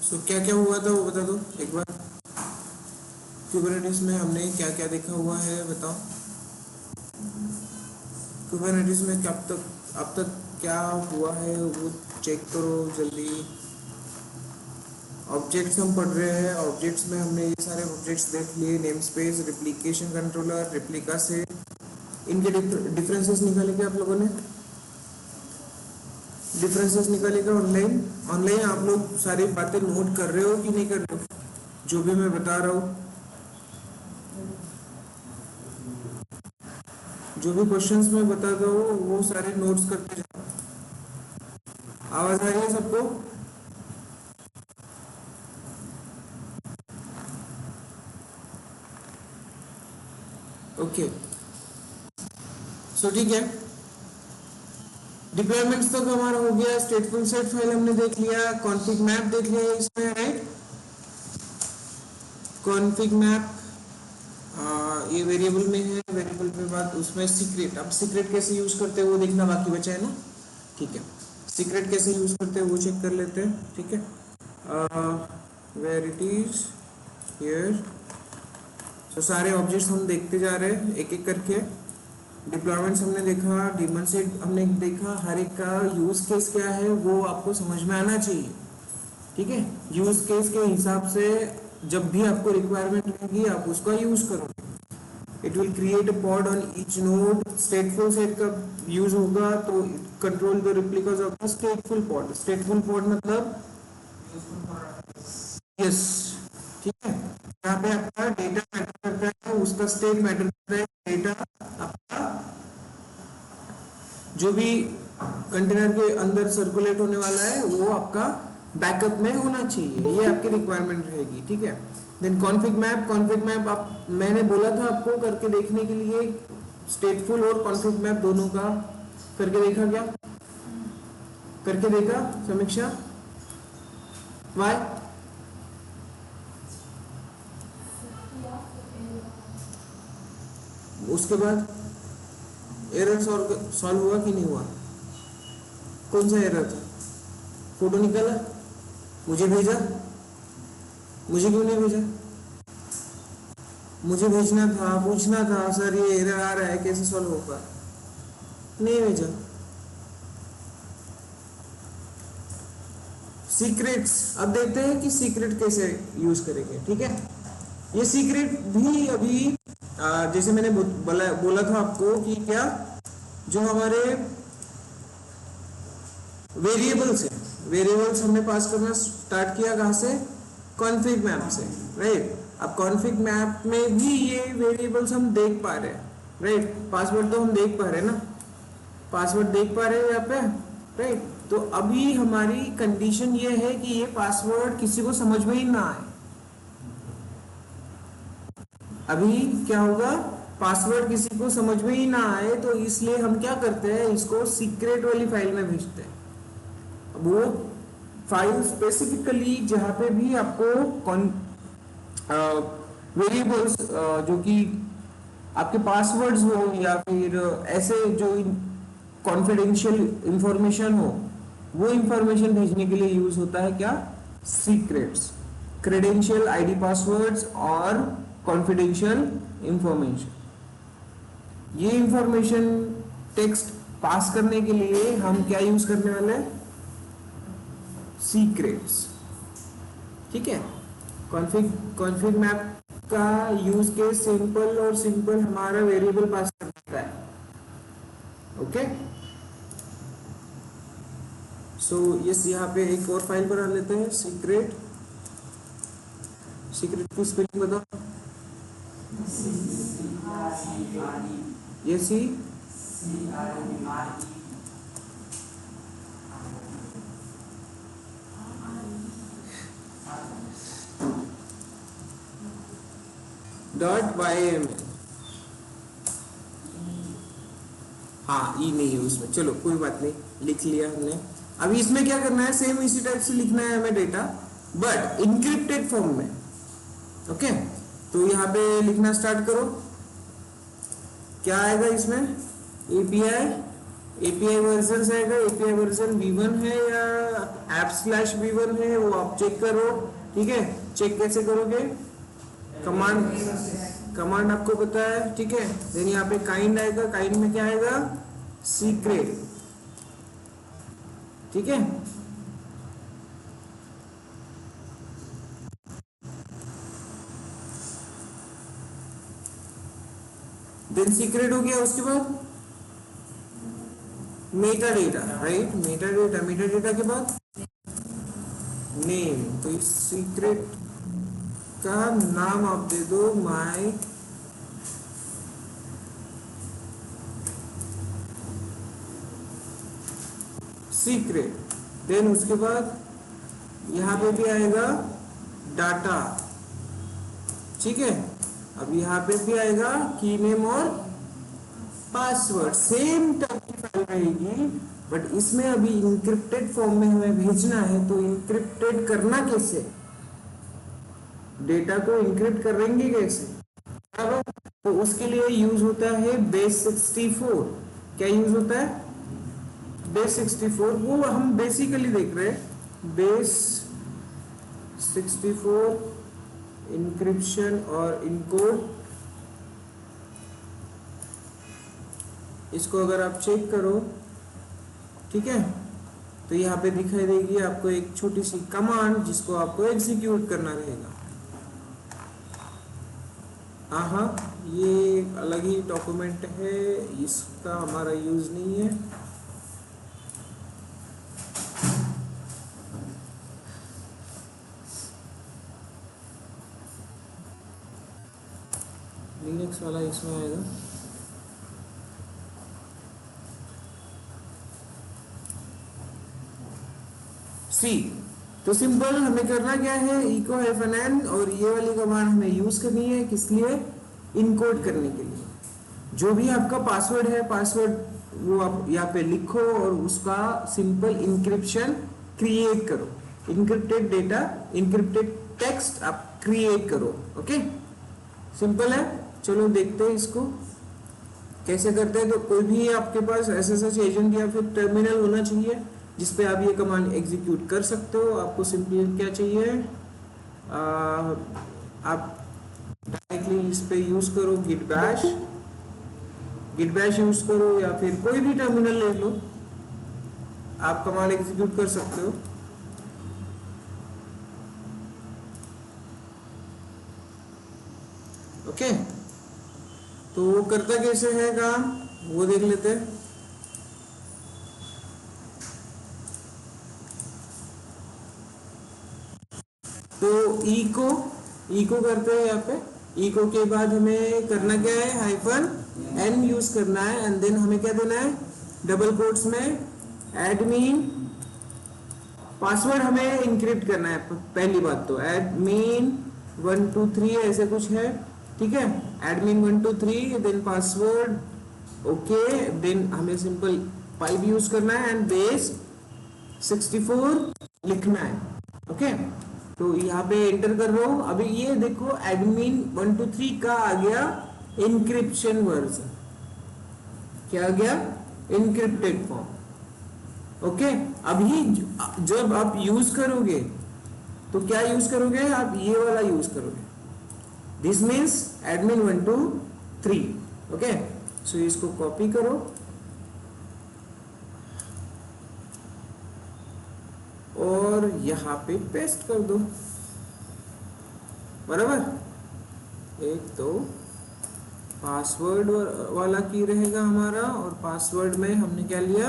सो क्या क्या हुआ था वो बता दो एक बार। कुबरनेटिस में हमने क्या क्या देखा हुआ है बताओ। कुबरनेटिस में अब तक क्या हुआ है वो चेक करो जल्दी। ऑब्जेक्ट्स हम पढ़ रहे हैं, ऑब्जेक्ट्स में हमने ये सारे ऑब्जेक्ट्स देख लिए, name space, replication controller, replica से इनके डिफरेंसेस निकाले क्या आप लोगों ने? डिफरेंसेस निकालेगा ऑनलाइन। ऑनलाइन आप लोग सारी बातें नोट कर रहे हो कि नहीं कर रहे हो, जो भी मैं बता रहा हूँ, जो भी क्वेश्चंस मैं बताता हूँ वो सारे नोट्स करते जाओ। आवाज आ रही है सबको? ओके सो ठीक है। डिप्लॉयमेंट्स तक हमारा हो गया, स्टेटफुल सेट फाइल हमने देख लिया, कॉन्फिग मैप देख लिया इसमें, राइट। कॉन्फिग मैप ये वेरिएबल में है, वेरिएबल के बाद उसमें सीक्रेट, अब सीक्रेट कैसे यूज करते हैं वो देखना बाकी बचा है ना, ठीक है। सीक्रेट कैसे यूज करते हैं वो चेक कर लेते हैं, ठीक है। Where it is here. तो सारे ऑब्जेक्ट्स हम देखते जा रहे हैं एक एक करके। डिप्लॉयमेंट्स हमने देखा, डिमन सेट हमने देखा, हर एक का यूज केस क्या है वो आपको समझ में आना चाहिए, ठीक है। यूज केस के हिसाब से जब भी आपको रिक्वायरमेंट रहेगी आप उसका यूज करो। It will create a pod on each node. Stateful set का यूज होगा तो control the replicas of the stateful pod. Stateful pod मतलब यस, ठीक है। यहाँ पे आपका डेटा मैटर करता है, उसका स्टेट मैटर करता है। डेटा आपका जो भी कंटेनर के अंदर सर्कुलेट होने वाला है वो आपका बैकअप में होना चाहिए, ये आपकी रिक्वायरमेंट रहेगी, ठीक है। Then config map, config map आप मैंने बोला था आपको करके देखने के लिए, स्टेटफुल और कॉन्फिग मैप दोनों का करके देखा क्या? करके देखा समीक्षा? वाई? उसके बाद एरर सॉल्व हुआ कि नहीं हुआ? कौन सा एरर था? फोटो निकाला, मुझे भेजा, मुझे क्यों नहीं भेजा? मुझे भेजना था, पूछना था सर ये एरर आ रहा है कैसे सॉल्व होगा, नहीं भेजा। सीक्रेट्स अब देखते हैं कि सीक्रेट कैसे यूज करेंगे, ठीक है। ये सीक्रेट भी अभी जैसे मैंने बोला था आपको कि क्या जो हमारे वेरिएबल्स है, वेरिएबल्स हमने पास करना स्टार्ट किया कहां से? कॉन्फिग मैप से, राइट। अब कॉन्फिग मैप में भी ये वेरिएबल्स हम देख पा रहे हैं, राइट। पासवर्ड तो हम देख पा रहे हैं ना, पासवर्ड देख पा रहे हैं यहाँ पे, राइट। तो अभी हमारी कंडीशन ये है कि ये पासवर्ड किसी को समझ में ही ना आए। अभी क्या होगा? पासवर्ड किसी को समझ में ही ना आए, तो इसलिए हम क्या करते हैं, इसको सीक्रेट वाली फाइल में भेजते हैं। वो फाइल स्पेसिफिकली जहां पे भी आपको वेरिएबल्स जो कि आपके पासवर्ड्स हो या फिर ऐसे जो कॉन्फिडेंशियल इंफॉर्मेशन हो, वो इंफॉर्मेशन भेजने के लिए यूज होता है क्या? सीक्रेट्स, क्रेडेंशियल आईडी पासवर्ड्स और कॉन्फिडेंशियल इंफॉर्मेशन। ये इंफॉर्मेशन टेक्स्ट पास करने के लिए हम क्या यूज करने वाले हैं? सीक्रेट्स, ठीक है। कॉन्फिग मैप का यूज के सिंपल और सिंपल हमारा वेरिएबल पास करता है, ओके। सो यस, यहाँ पे एक और फाइल बना लेते हैं, सीक्रेट। सीक्रेट की स्पेलिंग बताओ। ये सी .ym। हाँ ई नहीं है उसमें, चलो कोई बात नहीं, लिख लिया हमने। अभी इसमें क्या करना है? सेम इसी टाइप से लिखना है हमें डेटा, बट इंक्रिप्टेड फॉर्म में, ओके। तो यहाँ पे लिखना स्टार्ट करो। क्या आएगा इसमें? API एपीआई वर्जन आएगा, एपीआई वर्जन V1 है या app/V1 है, वो आप चेक करो। ठीक है, चेक कैसे करोगे? कमांड आपको पता है, ठीक है। देन यहाँ पे काइंड आएगा, काइंड में क्या आएगा? सीक्रेट, ठीक है। देन सीक्रेट हो गया, उसके बाद Meta data, right. Meta data, Meta data के बाद नेम। तो इस सीक्रेट का नाम आप दे दो माय सीक्रेट। देन उसके बाद यहाँ पे भी आएगा डाटा, ठीक है। अब यहाँ पे भी आएगा की नेम और पासवर्ड, सेम टाइप की फाइल रहेगी, बट इसमें अभी इंक्रिप्टेड फॉर्म में हमें भेजना है। तो इंक्रिप्टेड करना कैसे? डेटा को इंक्रिप्ट करेंगे कैसे? तो उसके लिए यूज होता है बेस 64। क्या यूज होता है? बेस 64। वो हम बेसिकली देख रहे हैं, बेस 64 इंक्रिप्शन और इनकोड। इसको अगर आप चेक करो, ठीक है, तो यहाँ पे दिखाई देगी आपको एक छोटी सी कमांड जिसको आपको एग्जीक्यूट करना रहेगा। हाँ, ये अलग ही डॉक्यूमेंट है, इसका हमारा यूज नहीं है। लिनक्स वाला इसमें आएगा। सी, तो सिंपल हमें करना क्या है? इको -n, और ये वाली कमांड हमें यूज करनी है, किस लिए? इनकोड करने के लिए। जो भी आपका पासवर्ड है, पासवर्ड वो आप यहाँ पे लिखो और उसका सिंपल इंक्रिप्शन क्रिएट करो। इंक्रिप्टेड डेटा, इंक्रिप्टेड टेक्स्ट आप क्रिएट करो। ओके, सिंपल है। चलो देखते हैं इसको कैसे करते हैं। तो कोई भी आपके पास SSH एजेंट या फिर टर्मिनल होना चाहिए जिसपे आप ये कमांड एग्जीक्यूट कर सकते हो। आपको सिंपली क्या चाहिए? आप डायरेक्टली इस पे यूज करो गिट बैश यूज करो, या फिर कोई भी टर्मिनल ले लो, आप कमांड एग्जीक्यूट कर सकते हो। ओके, तो वो करता कैसे है काम, वो देख लेते हैं। तो इको करते हैं यहाँ पे। इको के बाद हमें करना क्या है? -n यूज करना है, एंड देन हमें क्या देना है? डबल कोट्स में एडमिन पासवर्ड हमें इंक्रिप्ट करना है। पहली बात तो एडमिन 1 2 3 ऐसे कुछ है, ठीक है। Admin 1 2 3 then password, okay. Then हमें सिंपल पाइप यूज करना है एंड बेस 64 लिखना है। ओके, तो यहाँ पे एंटर कर रहा हूँ। अभी ये देखो एडमिन 1 2 3 का आ गया इंक्रिप्शन वर्जन। क्या आ गया? Encrypted form. ओके, अभी जब आप यूज करोगे तो क्या यूज करोगे? आप ये वाला यूज करोगे। This means admin 1 2 3। ओके, सो इसको कॉपी करो और यहाँ पे पेस्ट कर दो, बराबर। एक तो पासवर्ड वाला की रहेगा हमारा, और पासवर्ड में हमने क्या लिया?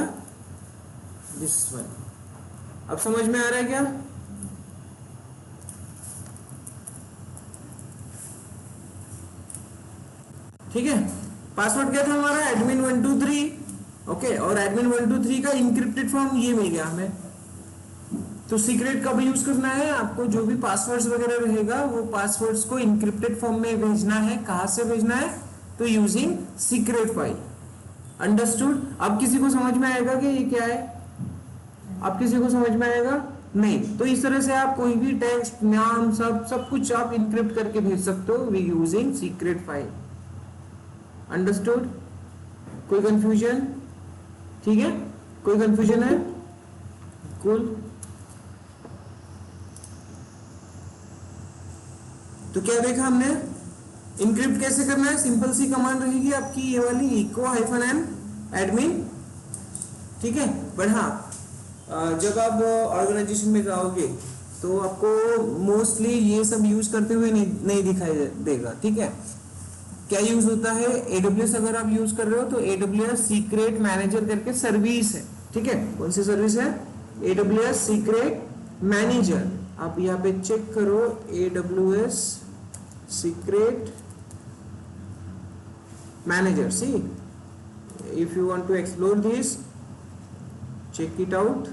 This one. अब समझ में आ रहा है क्या? ठीक है, पासवर्ड क्या था हमारा? एडमिन 1 2 3। ओके, और एडमिन 1 2 3 का इंक्रिप्टेड फॉर्म ये मिल गया हमें। तो सीक्रेट कब यूज करना है? आपको जो भी पासवर्ड्स वगैरह रहेगा वो पासवर्ड्स को इंक्रिप्टेड फॉर्म में भेजना है। कहां से भेजना है? तो यूजिंग सीक्रेट फाइल। अंडरस्टूड? अब किसी को समझ में आएगा कि ये क्या है? अब किसी को समझ में आएगा? नहीं। तो इस तरह से आप कोई भी टेक्स्ट, नाम, सब कुछ आप इंक्रिप्ट करके भेज सकते हो we using secret file. Understood? कोई कंफ्यूजन? ठीक है, कोई कंफ्यूजन है? कूल। तो क्या देखा हमने, इनक्रिप्ट कैसे करना है, सिंपल सी कमांड रहेगी आपकी ये वाली इको हाइफन एन एडमिन, ठीक है। बट हाँ जब आप ऑर्गेनाइजेशन में जाओगे तो आपको मोस्टली ये सब यूज करते हुए नहीं दिखाई देगा, ठीक है। क्या यूज होता है, AWS अगर आप यूज कर रहे हो तो AWS सीक्रेट मैनेजर करके सर्विस है, ठीक है। कौन सी सर्विस है, AWS सीक्रेट मैनेजर। आप यहाँ पे चेक करो AWS secret manager, see if you want to explore this check it out.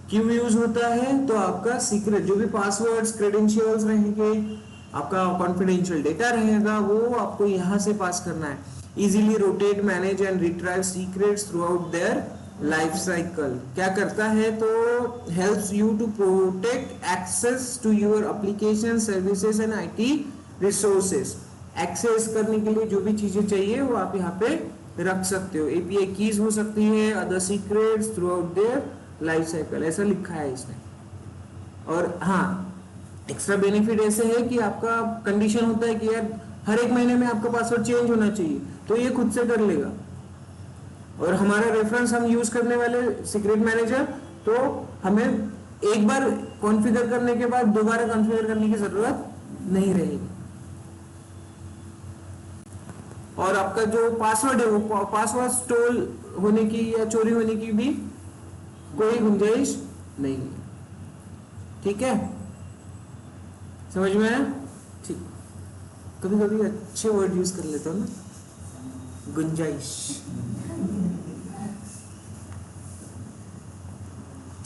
क्यों यूज होता है, तो आपका सीक्रेट जो भी पासवर्ड्स क्रेडेंशियल्स रहेंगे, आपका कॉन्फिडेंशियल डेटा रहेगा, वो आपको यहाँ से पास करना है। Easily rotate manage and retrieve secrets throughout their life cycle. क्या करता है, तो helps you to protect access to your application services and IT resources. Access करने के लिए जो भी चीजें चाहिए वो आप यहाँ पे रख सकते हो। API कीज हो सकती है, other secrets throughout their life cycle, ऐसा लिखा है इसमें। और हाँ एक्स्ट्रा बेनिफिट ऐसे है कि आपका कंडीशन होता है कि यार हर एक महीने में आपका पासवर्ड चेंज होना चाहिए, तो ये खुद से कर लेगा। और हमारा रेफरेंस हम यूज करने वाले सीक्रेट मैनेजर, तो हमें एक बार कॉन्फ़िगर करने के बाद दोबारा कॉन्फ़िगर करने की जरूरत नहीं रहेगी। और आपका जो पासवर्ड है वो पासवर्ड स्टोल होने की या चोरी होने की भी कोई गुंजाइश नहीं है, ठीक है। समझ में आया? ठीक। कभी कभी अच्छे वर्ड यूज कर लेता हूँ ना, गुंजाइश,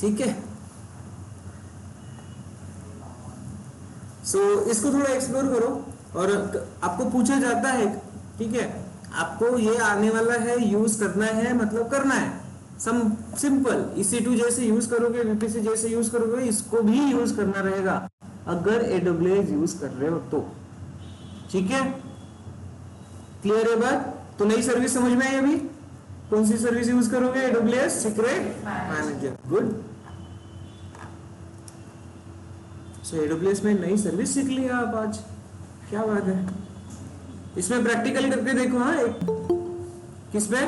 ठीक है। सो इसको थोड़ा एक्सप्लोर करो। और आपको पूछा जाता है, ठीक है, आपको ये आने वाला है, यूज करना है, मतलब करना है। सम सिंपल EC2 जैसे यूज करोगे, VPC जैसे यूज करोगे, इसको भी यूज करना रहेगा अगर AWS यूज कर रहे हो तो, ठीक है। क्लियर है बात? तो नई सर्विस समझ में आई अभी? कौन सी सर्विस यूज करोगे? AWS secret manager, good. So AWS में नई सर्विस सीख लिया आप आज, क्या बात है। इसमें प्रैक्टिकल करके देखो। हाँ, एक किस पे,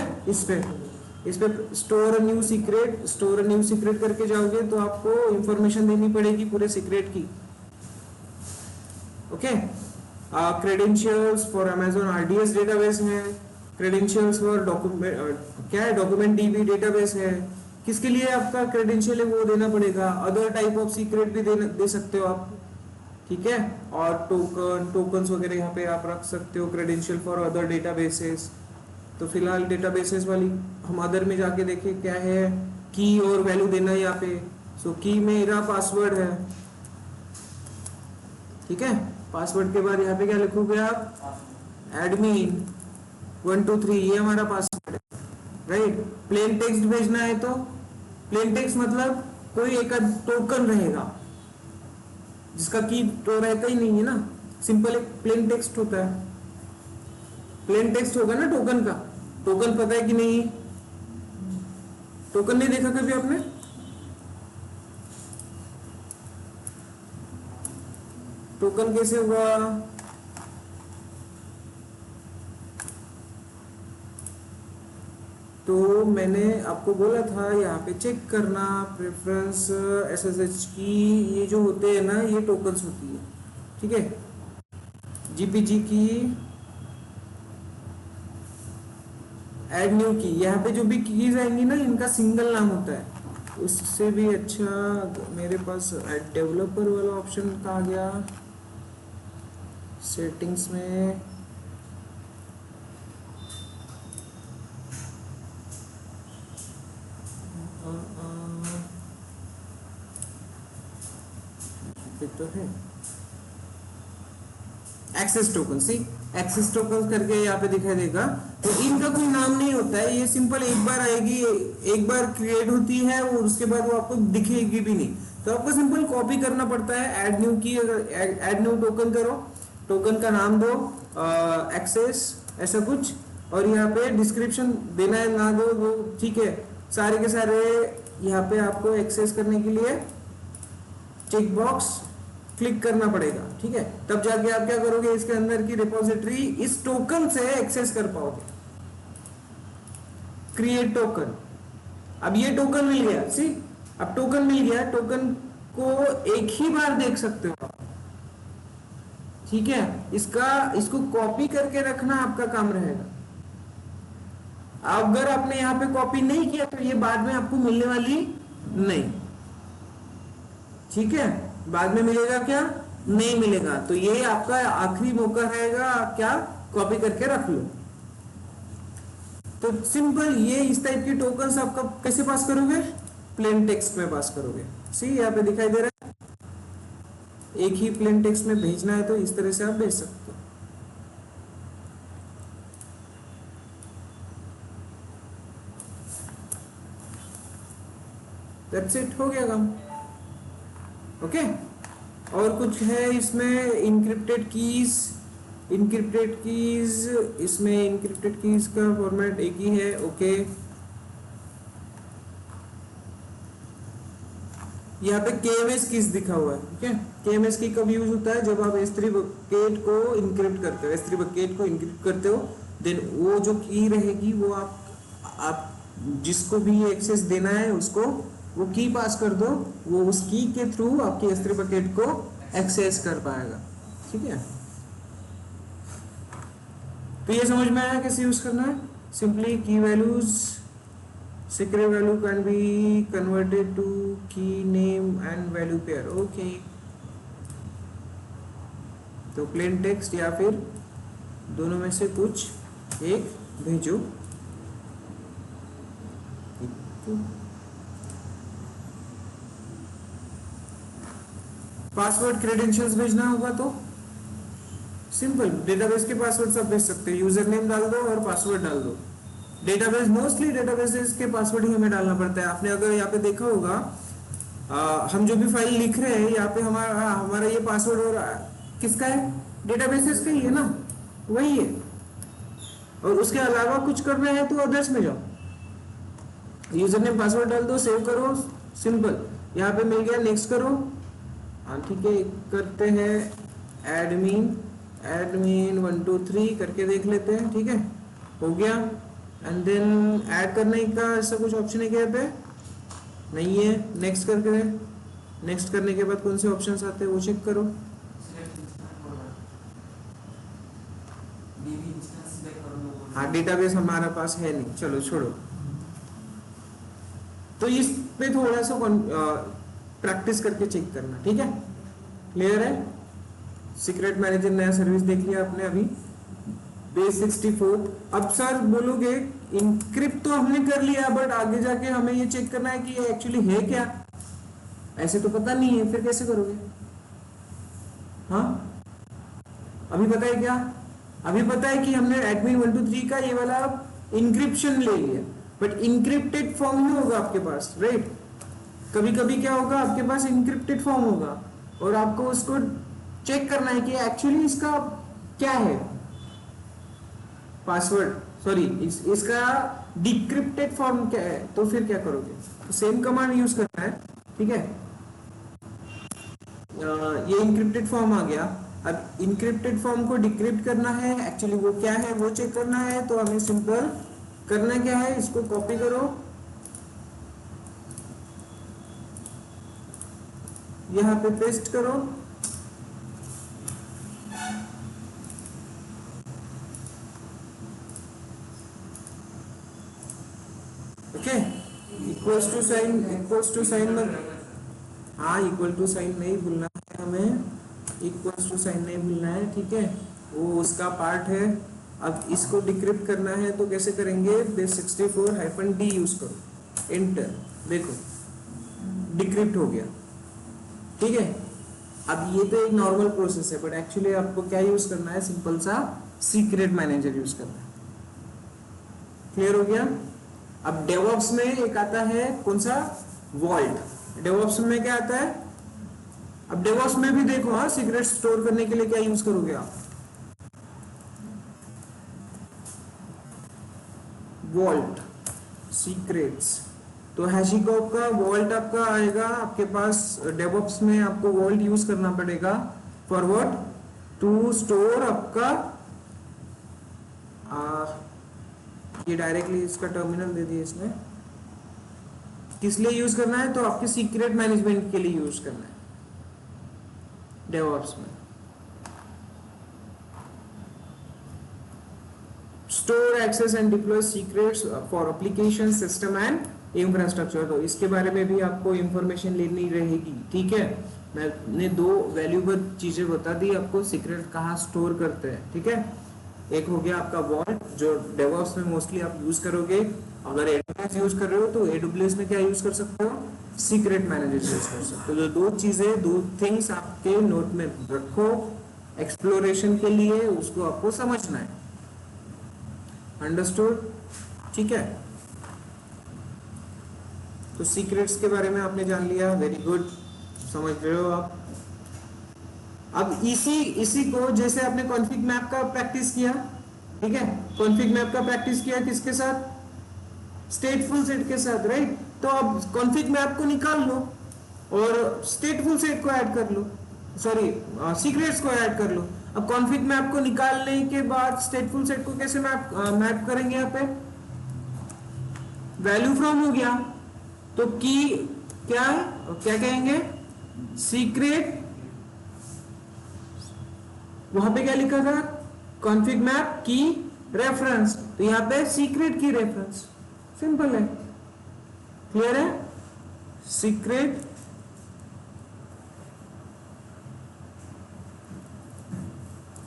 इस पे स्टोर अ न्यू सीक्रेट करके जाओगे तो आपको इंफॉर्मेशन देनी पड़ेगी पूरे सीक्रेट की, okay. Credentials for Amazon RDS database है, क्रेडेंशियल्स फॉर डॉक्यूमेंट क्या है, डॉक्यूमेंट DB डेटाबेस है। किसके लिए आपका क्रेडेंशियल है वो देना पड़ेगा। अदर टाइप ऑफ सीक्रेट भी दे सकते हो आप, ठीक है। और टोकन्स वगैरह यहाँ पे आप रख सकते हो, क्रेडेंशियल फॉर अदर डेटाबेसेस। तो फिलहाल डेटाबेसेस वाली हम अदर में जाके देखें क्या है, की और वैल्यू देना है यहाँ पे। सो की मेरा पासवर्ड है, ठीक है। पासवर्ड के बाद यहाँ पे क्या लिखोगे आप, एडमिन 1 2 3, ये हमारा पासवर्ड है, राइट। प्लेन टेक्स्ट भेजना है तो प्लेन टेक्स्ट मतलब कोई एक टोकन रहेगा जिसका की तो रहता ही नहीं है ना, सिंपल एक प्लेन टेक्स्ट होता है। प्लेन टेक्स्ट होगा ना टोकन का, टोकन पता है कि नहीं? टोकन नहीं देखा कभी आपने? टोकन कैसे हुआ? तो मैंने आपको बोला था यहाँ पे चेक करना, प्रेफरेंस SSH की, ये जो होते हैं ना ये टोकन्स होती है, ठीक है। GPG की, ऐड न्यू की, यहाँ पे जो भी कीज आएंगी ना इनका सिंगल नाम होता है। उससे भी अच्छा मेरे पास डेवलपर वाला ऑप्शन कहाँ गया, सेटिंग्स में तो है एक्सेस टोकन, सी एक्सेस टोकन करके यहाँ पे दिखाई देगा। तो इनका कोई नाम नहीं होता है, ये सिंपल एक बार आएगी, एक बार क्रिएट होती है और उसके बाद वो आपको दिखेगी भी नहीं। तो आपको सिंपल कॉपी करना पड़ता है। ऐड न्यू की, अगर ऐड न्यू टोकन करो, टोकन का नाम दो एक्सेस ऐसा कुछ, और यहाँ पे डिस्क्रिप्शन देना है ना दो वो ठीक है, सारे के सारे यहाँ पे आपको एक्सेस करने के लिए चेक बॉक्स क्लिक करना पड़ेगा, ठीक है, तब जाके आप क्या करोगे, इसके अंदर की रिपोजिटरी इस टोकन से एक्सेस कर पाओगे। क्रिएट टोकन, अब ये टोकन मिल गया, सी अब टोकन मिल गया, टोकन को एक ही बार देख सकते हो, ठीक है, इसको कॉपी करके रखना आपका काम रहेगा। अगर आपने यहां पे कॉपी नहीं किया तो ये बाद में आपको मिलने वाली नहीं, ठीक है, बाद में मिलेगा क्या, नहीं मिलेगा, तो ये आपका आखिरी मौका रहेगा, आप क्या कॉपी करके रख लो। तो सिंपल ये इस टाइप की टोकन्स आपका कैसे पास करोगे, प्लेन टेक्स्ट में पास करोगे। सी यहाँ पे दिखाई दे रहा है, एक ही प्लेन टेक्स्ट में भेजना है तो इस तरह से आप भेज सकते हो। दैट्स इट, हो गया काम, ओके। और कुछ है इसमें, इनक्रिप्टेड कीज, इसमें इनक्रिप्टेड कीज का फॉर्मेट एक ही है, ओके। यहाँ पे केएमएस कीज दिखा हुआ है, ठीक है, केएमएस की कब यूज होता है, जब आप S3 बकेट को इनक्रिप्ट करते हो, S3 बकेट को इनक्रिप्ट करते हो, देन वो जो की रहेगी वो आप जिसको भी एक्सेस देना है उसको वो की पास कर दो, वो उस की के थ्रू आपकी S3 बकेट को एक्सेस कर पाएगा, ठीक है। तो ये समझ में आया कैसे यूज करना है। Simply key values, secret value can be converted to key name and value pair, okay. तो प्लेन टेक्स्ट या फिर दोनों में से कुछ एक भेजो, पासवर्ड क्रेडेंशियल्स भेजना होगा तो सिंपल डेटाबेस के पासवर्ड सब भेज सकते हैं, यूजर नेम डाल दो और पासवर्ड डाल दो। डेटाबेस मोस्टली डेटाबेसेस के पासवर्ड ही हमें डालना पड़ता है। आपने अगर यहाँ पे देखा होगा, हम जो भी फाइल लिख रहे हैं यहाँ पे हमारा ये पासवर्ड और किसका है, डेटाबेसेस का ही है ना, वही है। और उसके अलावा कुछ करना है तो अदर्स में जाओ, यूजर नेम पासवर्ड डाल दो, सेव करो, सिंपल। यहाँ पे मिल गया, नेक्स्ट करो, हाँ ठीक है, करते हैं एडमिन 1 2 3 करके देख लेते हैं, ठीक है, हो गया। एंड देन ऐड करने का ऐसा कुछ ऑप्शन है क्या पे, नहीं है, नेक्स्ट करके, नेक्स्ट करने के बाद कौन से ऑप्शंस आते हैं वो चेक करो। हाँ डेटाबेस हमारा पास है नहीं, चलो छोड़ो। तो इस पे थोड़ा सा प्रैक्टिस करके चेक करना, ठीक है, क्लियर है। सीक्रेट मैनेजर नया सर्विस देख लिया आपने अभी, बेस 64। अब सर बोलोगे इनक्रिप्ट तो हमने कर लिया, बट आगे जाके हमें ये चेक करना है कि ये एक्चुअली है क्या, ऐसे तो पता नहीं है, फिर कैसे करोगे। हाँ अभी पता है क्या, अभी पता है कि हमने एडमिन 1 2 3 का ये वाला इंक्रिप्शन ले लिया, बट इंक्रिप्टेड फॉर्म में होगा आपके पास, राइट। कभी कभी क्या होगा, आपके पास इंक्रिप्टेड फॉर्म होगा और आपको उसको चेक करना है कि एक्चुअली इसका क्या है पासवर्ड, सॉरी इसका डिक्रिप्टेड फॉर्म क्या है, तो फिर क्या करोगे, तो सेम कमांड यूज करना है, ठीक है। ये इंक्रिप्टेड फॉर्म आ गया, अब इंक्रिप्टेड फॉर्म को डिक्रिप्ट करना है, एक्चुअली वो क्या है वो चेक करना है, तो हमें सिंपल करना क्या है, इसको कॉपी करो, यहां पे पेस्ट करो, ओके, इक्वल्स टू साइन में, हाँ इक्वल टू साइन नहीं भूलना है हमें, इक्वल्स टू साइन नहीं भूलना है, ठीक है, वो उसका पार्ट है। अब इसको डिक्रिप्ट करना है तो कैसे करेंगे, बेस 64-D यूज करो, एंटर, देखो डिक्रिप्ट हो गया, ठीक है। अब ये तो एक नॉर्मल प्रोसेस है, बट एक्चुअली आपको क्या यूज करना है, सिंपल सा सीक्रेट मैनेजर यूज करना है, क्लियर हो गया। अब डेवऑप्स में एक आता है कौन सा, वॉल्ट। डेवऑप्स में क्या आता है, अब डेवऑप्स में भी देखो, हाँ सीक्रेट स्टोर करने के लिए क्या यूज करोगे आप, वॉल्ट सीक्रेट्स, तो हैशिकॉर्प का वॉल्ट आपका आएगा आपके पास। डेवऑप्स में आपको वॉल्ट यूज करना पड़ेगा फॉर व्हाट, टू स्टोर आपका ये डायरेक्टली इसका टर्मिनल दे दिया इसने, किस लिए यूज करना है, तो आपके सीक्रेट मैनेजमेंट के लिए यूज करना है डेवऑप्स में। Store access and deploy secrets for application system and infrastructure, तो इसके बारे में भी आपको इंफॉर्मेशन लेनी रहेगी, ठीक है। मैंने दो वैल्यूएबल चीजें बता दी आपको, सीक्रेट कहाँ स्टोर करते हैं, ठीक है। एक हो गया आपका वॉल्ट जो डेवऑप्स में मोस्टली आप यूज करोगे, अगर एडब्ल्यूएस यूज कर रहे हो तो एडब्ल्यूएस में क्या यूज कर सकते हो, सीक्रेट मैनेजर यूज कर सकते हो। तो दो चीजें, दो थिंग्स आपके नोट में रखो एक्सप्लोरेशन के लिए, उसको आपको समझना है, अंडरस्टूड, ठीक है। तो सीक्रेट्स के बारे में आपने जान लिया, वेरी गुड, समझ रहे हो आप। अब इसी को जैसे आपने कॉन्फिग मैप का प्रैक्टिस किया, ठीक है, कॉन्फिग मैप का प्रैक्टिस किया किसके साथ, स्टेटफुल सेट के साथ, राइट। तो अब कॉन्फिग मैप को निकाल लो और स्टेटफुल सेट को ऐड कर लो, सॉरी सीक्रेट्स को ऐड कर लो। अब कॉन्फिग मैप को निकालने के बाद स्टेटफुल सेट को कैसे मैप करेंगे, यहाँ पे वैल्यू फ्रॉम हो गया, तो की क्या है, क्या कहेंगे, सीक्रेट, वहां पे क्या लिखा था, कॉन्फिग मैप की रेफरेंस, तो यहाँ पे सीक्रेट की रेफरेंस, सिंपल है, क्लियर है, सीक्रेट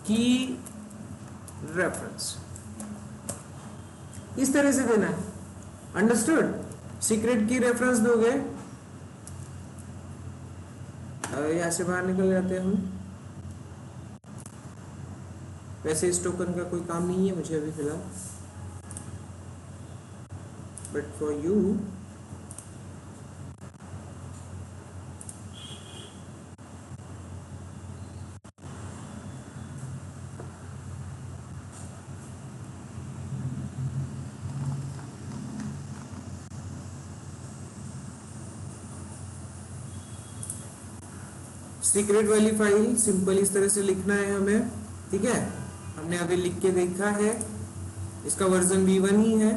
की रेफरेंस, इस तरह से देना है, अंडरस्टूड। सीक्रेट की रेफरेंस दोगे, यहां से बाहर निकल जाते हैं हम। वैसे इस टोकन का कोई काम नहीं है मुझे अभी फिलहाल, बट फॉर यू सीक्रेट वाली फाइल सिंपल इस तरह से लिखना है हमें, ठीक है। हमने अभी लिख के देखा है, इसका वर्जन V1 ही है,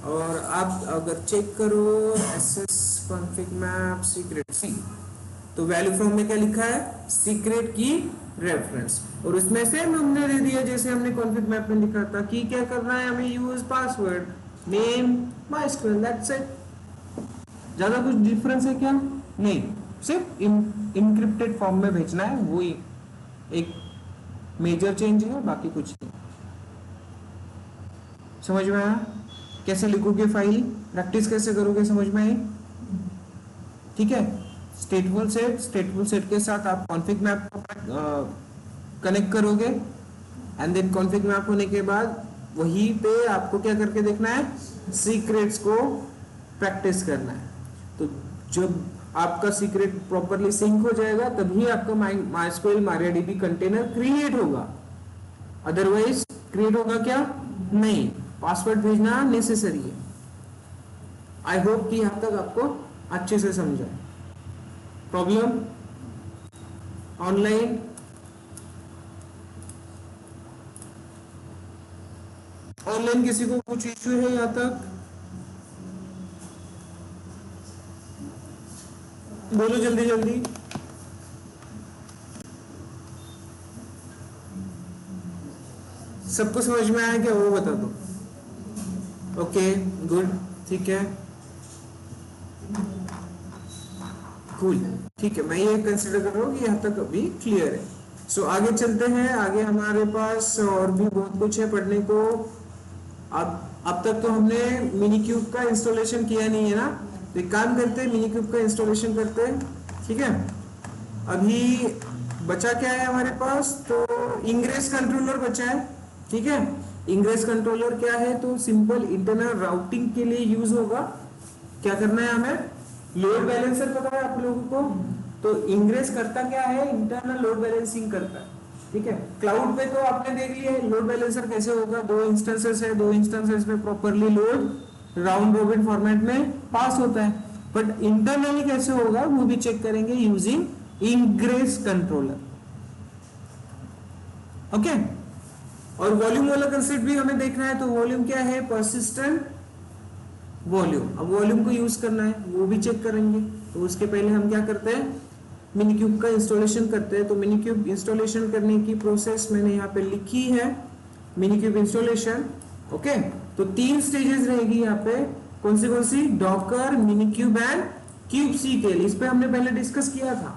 और आप अगर चेक करो SS config map सीक्रेट सी, तो वैल्यू फ्रॉम में क्या लिखा है, सीक्रेट की रेफरेंस, और उसमें से हमने दे दिया जैसे हमने कॉन्फिग मैप में लिखा था कि क्या करना है हमें, use password name MySQL, that's it. ज्यादा कुछ डिफरेंस है क्या, नहीं, सिर्फ इनक्रिप्टेड फॉर्म में भेजना है, वो एक मेजर चेंज है, बाकी कुछ नहीं। समझ में आया, कैसे लिखोगे फाइल, प्रैक्टिस कैसे करोगे, समझ में आई, ठीक है। स्टेटफुल सेट के साथ आप कॉन्फिग मैप को कनेक्ट करोगे, एंड देन कॉन्फिग मैप होने के बाद वहीं पे आपको क्या करके देखना है, सीक्रेट्स को प्रैक्टिस करना है। तो जब आपका सीक्रेट प्रॉपरली सिंक हो जाएगा तभी आपका MySQL MariaDB कंटेनर क्रिएट होगा, अदरवाइज क्रिएट होगा क्या, नहीं, पासवर्ड भेजना नेसेसरी है। आई होप कि यहां तक आपको अच्छे से समझा। प्रॉब्लम ऑनलाइन, किसी को कुछ इश्यू है यहां तक, बोलो जल्दी जल्दी। सबको समझ में आया क्या, वो बता दो। ओके गुड, ठीक है, कूल, ठीक है, मैं ये कंसिडर कर रहा हूँ कि यहाँ तक अभी क्लियर है। सो आगे चलते हैं, आगे हमारे पास और भी बहुत कुछ है पढ़ने को। अब तक तो हमने मिनी क्यूब का इंस्टॉलेशन किया नहीं है ना, तो एक काम करते हैं, मिनी क्यूब का इंस्टॉलेशन करते हैं, ठीक है। अभी बचा क्या है हमारे पास, तो इंग्रेस कंट्रोलर बचा है, ठीक है। इंग्रेस कंट्रोलर क्या है, तो सिंपल इंटरनल राउटिंग के लिए यूज होगा। क्या करना है हमें, लोड बैलेंसर पता है आप लोगों को, तो इंग्रेस करता क्या है, इंटरनल लोड बैलेंसिंग करता है, ठीक है। क्लाउड पे तो आपने देख लिया है लोड बैलेंसर कैसे होगा, दो इंस्टेंसेस है, दो इंस्टेंसेस पे properly load round robin format में पास होता है। बट इंटरनली कैसे होगा वो भी चेक करेंगे यूजिंग इंग्रेस कंट्रोलर। ओके, और वॉल्यूम वाला कंसेप्ट भी हमें देखना है। तो वॉल्यूम क्या है, परसिस्टेंट वॉल्यूम। अब वॉल्यूम को यूज करना है वो भी चेक करेंगे। तो उसके पहले हम क्या करते हैं, मिनीक्यूब का इंस्टॉलेशन करते हैं। तो मिनीक्यूब इंस्टॉलेशन करने की प्रोसेस मैंने यहाँ पे लिखी है, मिनीक्यूब इंस्टॉलेशन। ओके, तो 3 स्टेजेस रहेगी यहाँ पे। कौन सी, डॉकर, मिनीक्यूब एंड kubectl। इस पे हमने पहले डिस्कस किया था।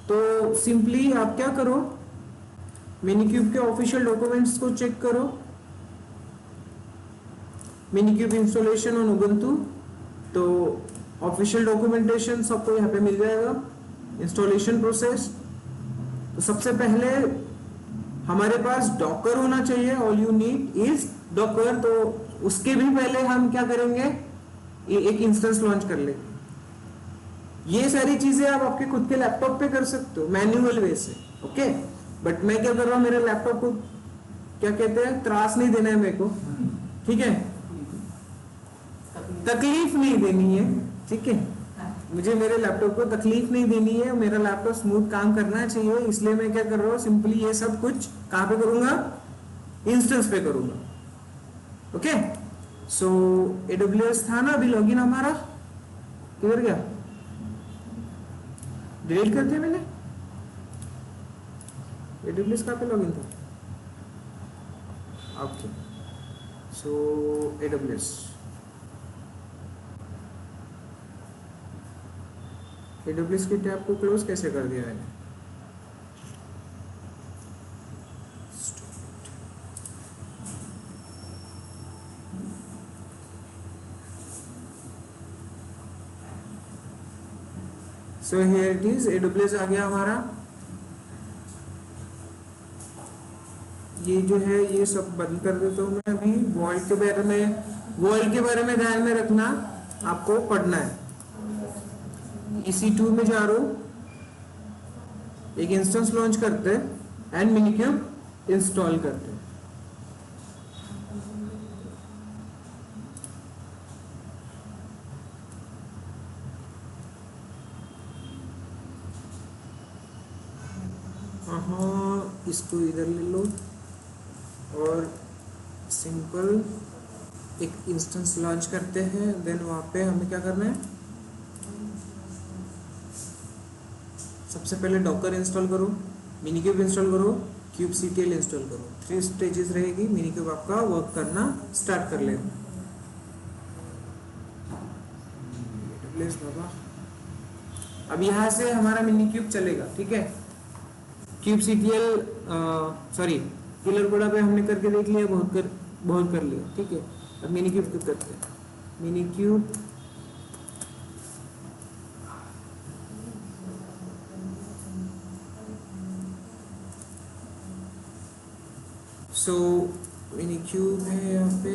तो सिंपली आप क्या करो, मिनीक्यूब के ऑफिशियल डॉक्यूमेंट्स को चेक करो, मिनीक्यूब इंस्टॉलेशन ऑन उबुंटू। तो ऑफिशियल डॉक्यूमेंटेशन सबको यहाँ पे मिल जाएगा। इंस्टॉलेशन प्रोसेस, तो सबसे पहले हमारे पास डॉकर होना चाहिए, all you need is Docker. तो उसके भी पहले हम क्या करेंगे, एक इंस्टेंस लॉन्च कर लेंगे। ये सारी चीजें आप आपके खुद के लैपटॉप पे कर सकते हो मैन्युअल वे से। ओके, बट मैं क्या कर रहा हूं, मेरे लैपटॉप को क्या कहते हैं, त्रास नहीं देना है मेरे को, ठीक है, तकलीफ नहीं देनी है, ठीक है, मुझे मेरे लैपटॉप को तकलीफ नहीं देनी है, मेरा लैपटॉप स्मूथ काम करना चाहिए। इसलिए मैं क्या कर रहा हूँ, सिंपली ये सब कुछ कहां पे करूंगा, इंस्टेंस पे करूंगा। ओके, सो AWS था ना, अभी लॉगिन हमारा किधर गया, डिलीट करते मैंने, AWS कहां पे लॉगिन था। ओके, सो AWS की टैब को क्लोज कैसे कर दिया मैंने, so here it is, AWS आ गया हमारा। ये जो है ये सब बंद कर देता हूँ मैं अभी। वॉल्ट के बारे में ध्यान में रखना, आपको पढ़ना है। EC2 में जा रहा हूँ, एक इंस्टेंस लॉन्च करते हैं एंड मिनीक्यूब इंस्टॉल करते हैं। हाँ, इसको इधर ले लो और सिंपल एक इंस्टेंस लॉन्च करते हैं। देन वहां पे हमें क्या करना है, सबसे पहले डॉकर इंस्टॉल करो, मिनीक्यूब इंस्टॉल करो, kubectl इंस्टॉल करो। 3 स्टेजेस रहेगी, मिनीक्यूब आपका वर्क करना स्टार्ट कर लेगा। बाबा, अब यहाँ से हमारा मिनीक्यूब चलेगा, ठीक है। kubectl सॉरी किलर कोडा पे हमने करके देख लिया, बहुत कर लिया, ठीक है। अब मिनीक्यूब करते हैं, मिनीक्यूब सो मिनीक्यूब है यहाँ पे,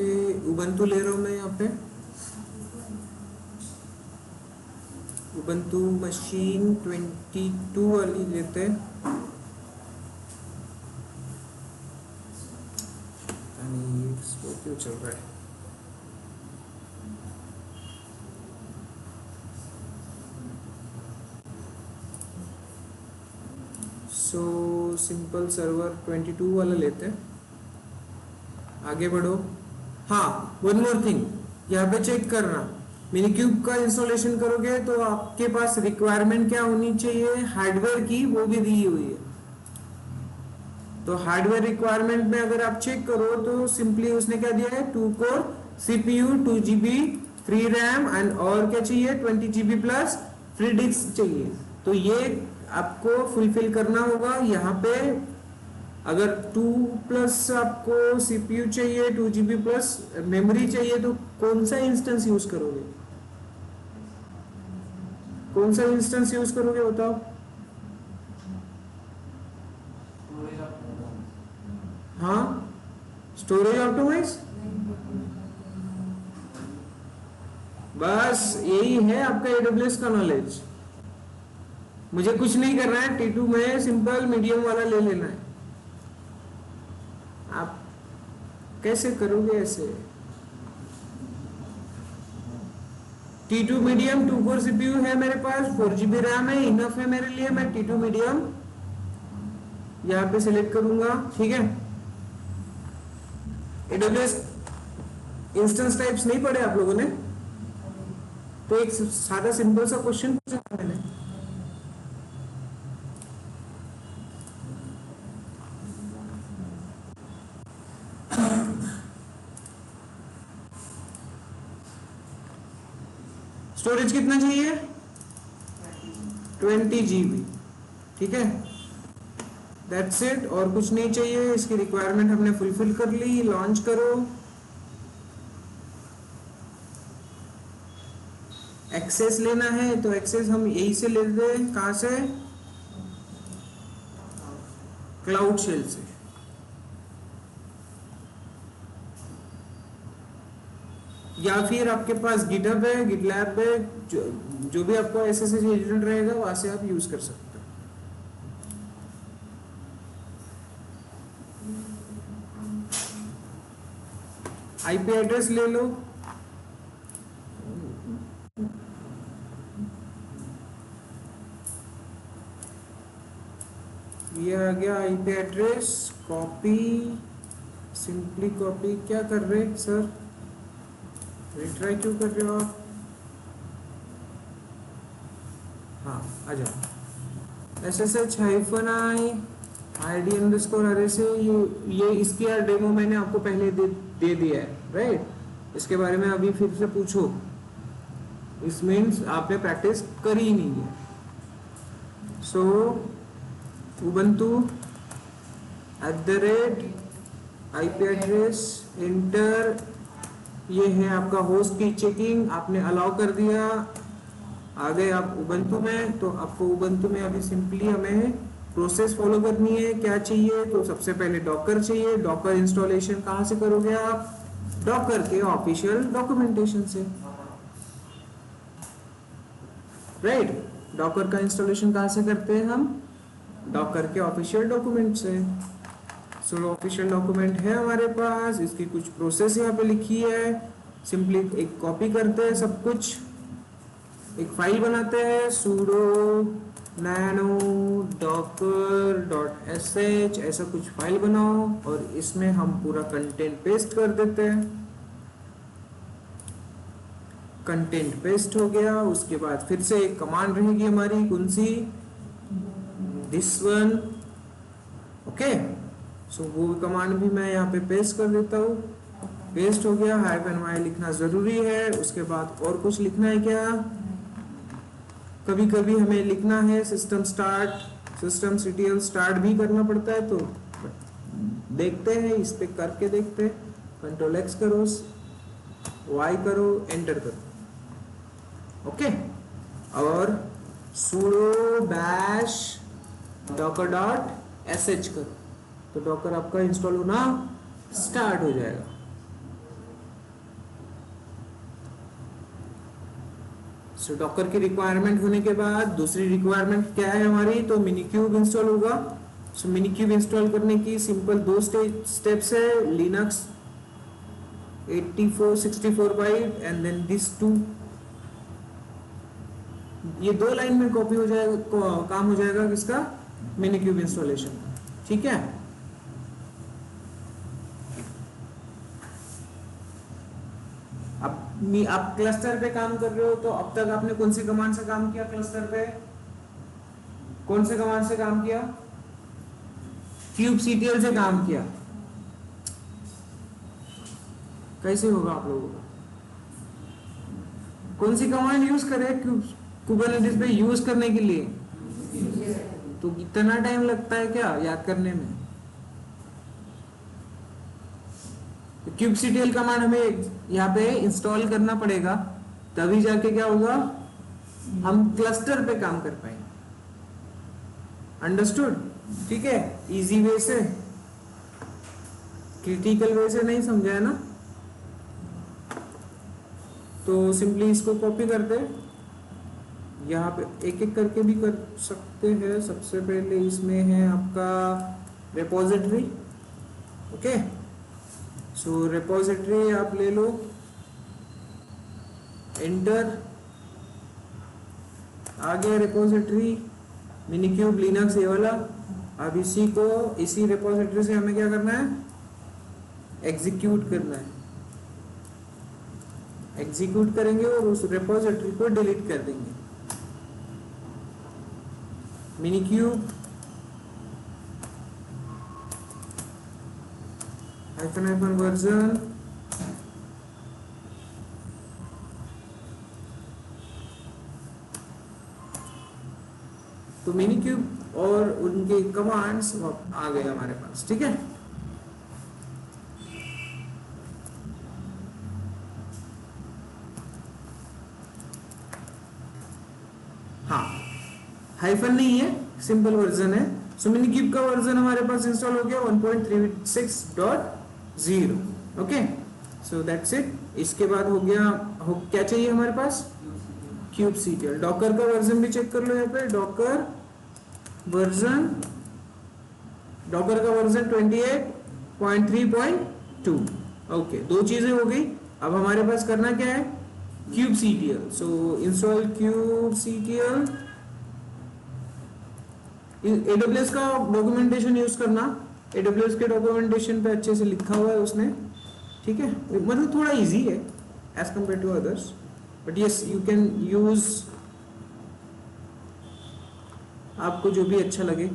उबंटू ले रहा हूँ मैं यहाँ पे, उबंटू मशीन 22 वाली लेते हैं। इसको क्यों चल रहा है, सो सिंपल सर्वर 22 वाला लेते हैं। आगे बढ़ो। हाँ, वन मोर थिंग, यहाँ पे चेक करना, मिनीक्यूब का इंस्टॉलेशन करोगे तो आपके पास रिक्वायरमेंट क्या होनी चाहिए, हार्डवेयर की, वो भी दी हुई है। तो हार्डवेयर रिक्वायरमेंट में अगर आप चेक करो तो सिंपली उसने क्या दिया है, 2 core CPU, 2 GB free RAM and और क्या चाहिए, 20 GB प्लस फ्री डिस्क चाहिए। तो ये आपको फुलफिल करना होगा। यहाँ पे अगर 2 प्लस आपको CPU चाहिए, 2 GB प्लस मेमोरी चाहिए, तो कौन सा इंस्टेंस यूज करोगे, कौन सा इंस्टेंस यूज करोगे बताओ। हाँ, स्टोरेज ऑप्टिमाइज, बस यही है आपका AWS का नॉलेज। मुझे कुछ नहीं करना है, T2 में सिंपल मीडियम वाला ले लेना है। आप कैसे करोगे ऐसे? T2 मीडियम 2 कोर सीपीयू है मेरे पास, 4 GB रैम है, इनफ है मेरे लिए। मैं T2 मीडियम यहाँ पे सिलेक्ट करूंगा, ठीक है। AWS इंस्टेंस टाइप्स नहीं पढ़े आप लोगों ने? तो एक सादा सिंपल सा क्वेश्चन पूछा मैंने, स्टोरेज कितना चाहिए? 20 GB, ठीक है। दैट्स इट, और कुछ नहीं चाहिए। इसकी रिक्वायरमेंट हमने फुलफिल कर ली। लॉन्च करो। एक्सेस लेना है तो एक्सेस हम यही से लेते हैं, कहां से? क्लाउड शेल से। या फिर आपके पास गिटहब है, गिटलैब है, जो भी आपको SSH एजेंट रहेगा वहां से आप यूज कर सकते हो। IP एड्रेस ले लो। ये आ गया IP address. Copy, simply copy. क्या कर रहे सर? रिट्राई क्यों कर रहे हो आप? हाँ, आ जाओ। SSH-i ID अंडरस्कोर अरे से ये इसकी यार डेमो मैंने आपको पहले दे दिया है, राइट। इसके बारे में अभी फिर से पूछो, इस मीन्स आपने प्रैक्टिस करी ही नहीं है। सो उबंटू @IP एड्रेस इंटर, ये है आपका होस्ट की चेकिंग, आपने अलाउ कर दिया। आ गए आप उबंटू में, तो आपको उबंटू में अभी सिंपली हमें प्रोसेस फॉलो करनी है। क्या चाहिए? तो सबसे पहले डॉकर चाहिए। डॉकर इंस्टॉलेशन कहाँ से करोगे आप? डॉकर के ऑफिशियल डॉक्यूमेंटेशन से, राइट। डॉकर का इंस्टॉलेशन कहाँ से करते हैं हम? डॉकर के ऑफिशियल डॉक्यूमेंट से। सो ऑफिशियल डॉक्यूमेंट है हमारे पास, इसकी कुछ प्रोसेस यहाँ पे लिखी है। सिंपली एक कॉपी करते हैं सब कुछ, एक फाइल बनाते हैं sudo nano docker.sh, ऐसा कुछ फाइल बनाओ और इसमें हम पूरा कंटेंट पेस्ट कर देते हैं। कंटेंट पेस्ट हो गया। उसके बाद फिर से एक कमांड रहेगी हमारी, कौन सी? This one, okay. सो वो कमांड भी मैं यहाँ पे पेस्ट कर देता हूँ। पेस्ट हो गया। -y लिखना जरूरी है। उसके बाद और कुछ लिखना है क्या? कभी कभी हमें लिखना है सिस्टम ctl स्टार्ट भी करना पड़ता है, तो देखते हैं, इस पे करके देखते हैं। Ctrl+X करो, Y करो, एंटर करो, ओके। और sudo bash docker.sh करो, तो डॉकर आपका इंस्टॉल होना स्टार्ट हो जाएगा। सो डॉकर की रिक्वायरमेंट होने के बाद दूसरी रिक्वायरमेंट क्या है हमारी? तो मिनीक्यूब इंस्टॉल होगा। सो मिनीक्यूब इंस्टॉल करने की सिंपल 2 स्टेप्स है। Linux 8464 byte and then this 2, ये 2 लाइन में कॉपी हो जाएगा, काम हो जाएगा किसका? मिनीक्यूब इंस्टॉलेशन, ठीक है। अब आप क्लस्टर पे काम कर रहे हो, तो अब तक आपने कौन सी कमांड से काम किया? क्लस्टर पे कौन से कमांड से काम किया? kubectl से काम किया। कैसे होगा आप लोगों का? कौन सी कमांड यूज करें कुबरनेटिस पे यूज करने के लिए? तो इतना टाइम लगता है क्या याद करने में? kubectl कमांड हमें यहाँ पे इंस्टॉल करना पड़ेगा, तभी जाके क्या होगा? हम क्लस्टर पे काम कर पाएंगे। अंडरस्टूड? ठीक है, इजी वे से, क्रिटिकल वे से नहीं समझा है ना? तो सिंपली इसको कॉपी करते, यहाँ पे एक एक करके भी कर सकते हैं। सबसे पहले इसमें है आपका रिपोजिटरी, ओके। सो रिपोजिटरी आप ले लो, एंटर, आ गया रिपोजिटरी मिनीक्यूब लिनक्स ये वाला। अब इसी रिपोजिटरी से हमें क्या करना है, एग्जीक्यूट करना है। एग्जीक्यूट करेंगे और उस रिपोजिटरी को डिलीट कर देंगे। मिनीक्यूब --- वर्जन, तो मिनीक्यूब और उनके कमांड्स आ गए हमारे पास, ठीक है। हाँ, हाइफन नहीं है, सिंपल वर्जन है। सो मिनीक्यूब का वर्जन हमारे पास इंस्टॉल हो गया 1.36.0। Okay, so that's it. इसके बाद हो गया, क्या चाहिए हमारे पास, kubectl। डॉकर का वर्जन भी चेक कर लो यहाँ पे, डॉकर का वर्जन 28.3.2। ओके, दो चीजें हो गई। अब हमारे पास करना क्या है, kubectl। सो इंस्टॉल kubectl। AWS का डॉक्यूमेंटेशन यूज करना, AWS के डॉक्यूमेंटेशन पे अच्छे से लिखा हुआ है उसने, ठीक है। मतलब थोड़ा इजी है as compare to others, but yes you can use आपको जो भी अच्छा लगे।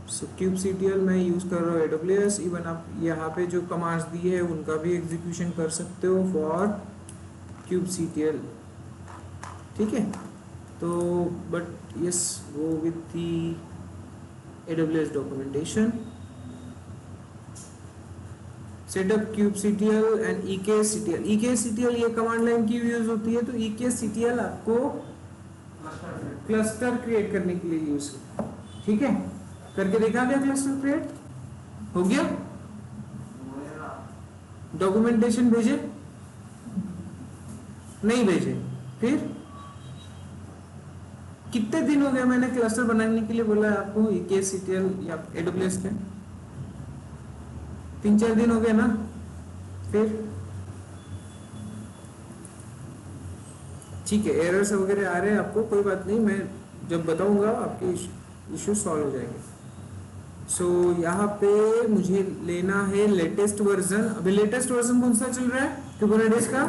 सो kubectl मैं यूज कर रहा हूँ AWS। इवन आप यहाँ पे जो कमांड्स दी है उनका भी एग्जीक्यूशन कर सकते हो फॉर kubectl, ठीक है। तो but yes go with the AWS documentation. Setup kubectl and ekctl। ekctl ये कमांड लाइन की यूज होती है, तो ekctl आपको क्लस्टर क्रिएट करने के लिए यूज, ठीक है। करके देखा क्या, क्लस्टर क्रिएट हो गया। डॉक्यूमेंटेशन भेजे, नहीं भेजे, फिर कितने दिन हो गए मैंने क्लस्टर बनाने के लिए बोला है आपको ekctl या AWS के, 3-4 दिन हो गए ना। फिर ठीक है, एरर्स वगैरह आ रहे हैं आपको, कोई बात नहीं, मैं जब बताऊंगा आपके इश्यू सॉल्व हो जाएंगे। सो यहाँ पे मुझे लेना है लेटेस्ट वर्जन। अभी लेटेस्ट वर्जन कौन सा चल रहा है कुबरनेटिस का,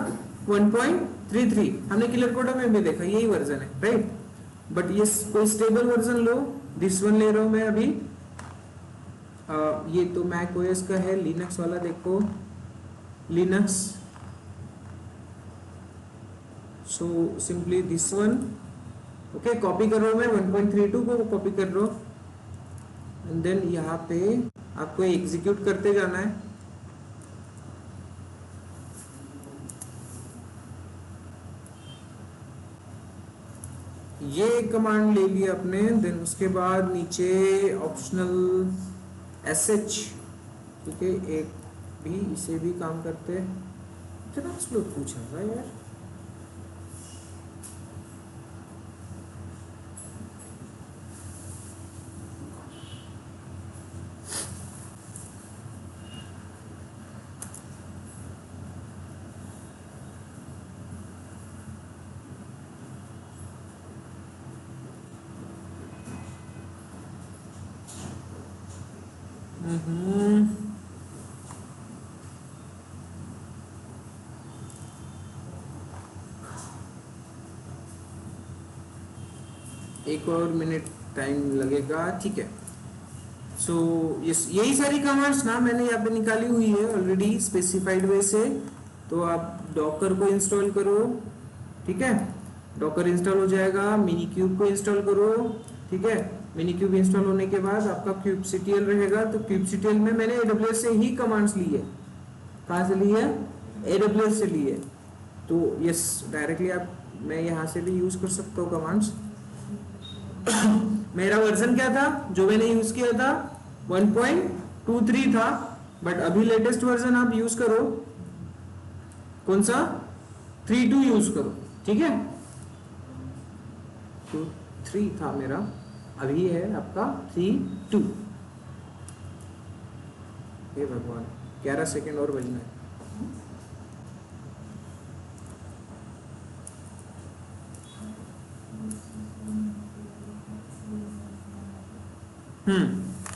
1.33। हमने किलर कोडा में भी देखा यही वर्जन है, राइट। बट ये कोई stable version low, this one ले रहा हूं मैं अभी। ये तो मैक ओएस का है, लिनक्स वाला देखो, Linux. So simply this one, okay. Copy कर रहा हूं मैं 1.32 को कॉपी कर रहा हूं, एंड देन यहाँ पे आपको एग्जीक्यूट करते जाना है। ये कमांड ले लिया अपने, देन उसके बाद नीचे ऑप्शनल sh, ठीक है। एक भी इसे भी काम करते हैं, इतना स्लो पूछा था यार। एक और मिनट टाइम लगेगा, ठीक है। सो यही सारी कमांड्स ना मैंने यहाँ पे निकाली हुई है ऑलरेडी स्पेसिफाइड वे से। तो आप डॉकर को इंस्टॉल करो, ठीक है। डॉकर इंस्टॉल हो जाएगा, मिनीक्यूब को इंस्टॉल करो, ठीक है। मिनीक्यूब इंस्टॉल होने के बाद आपका kubectl रहेगा। तो kubectl में मैंने AWS से ही कमांड्स ली है। कहाँ से ली है, AWS से ली है। तो यस डायरेक्टली मैं यहाँ से भी यूज कर सकता हूँ कमांड्स। मेरा वर्जन क्या था जो मैंने यूज किया था, 1.23 था, बट अभी लेटेस्ट वर्जन आप यूज करो, कौन सा, 3.2 यूज करो, ठीक है। तो 3 था मेरा, अभी है आपका 3.2, हे भगवान 11 सेकंड और बजना है।